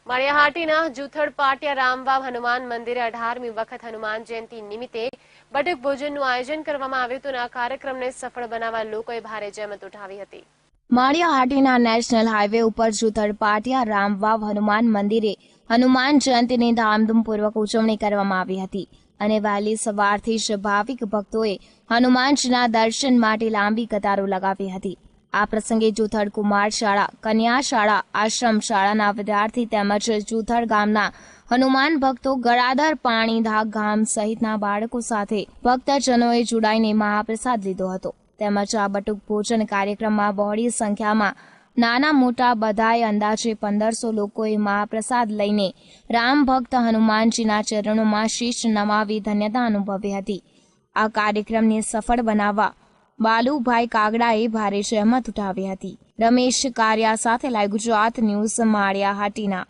માળિયાહાટીના જૂથડ પાટિયા રામવાવ હનુમાન મંદિરે 18મી વખત હનુમાન જયંતિ નિમિત્તે બટુક ભોજનનું આયોજન કરવામાં આવ્યું હતું અને આ કાર્યક્રમને સફળ બનાવવા લોકોએ ભારે જહેમત ઉઠાવી હતી। માળિયાહાટીના નેશનલ હાઈવે ઉપર જૂથડ પાટિયા રામવાવ હનુમાન મંદિરે હનુમાન જયંતિની ધામધૂમપૂર્વક ઉજવણી કરવામાં આવી હતી અને વહેલી સવારથી જ ભાવિક ભક્તોએ હનુમાનજીના દર્શન માટે લાંબી કતારો લગાવી હતી। આ પ્રસંગે જૂથડ કુમાર શાળા, કન્યા શાળા, આશ્રમ શાળાના વિદ્યાર્થી તેમજ જૂથડ ગામના હનુમાન ભક્તો, ગળાધર, પાણીધા ગામ સહિતના બાળકો સાથે ભક્તજનોએ જોડાઈને મહાપ્રસાદ લીધો હતો તેમજ આ બટુક ભોજન કાર્યક્રમમાં બહોળી સંખ્યામાં નાના મોટા બધાએ અંદાજે 1500 લોકોએ મહાપ્રસાદ લઈને રામ ભક્ત હનુમાનજીના ચરણોમાં શીશ નમાવી ધન્યતા અનુભવી હતી। આ કાર્યક્રમને સફળ બનાવવા બાલુભાઈ કાગડાએ ભારે જહેમત ઉઠાવી હતી। રમેશ કારિયા સાથે લાઈવ ગુજરાત ન્યૂઝ, માળિયાહાટીના।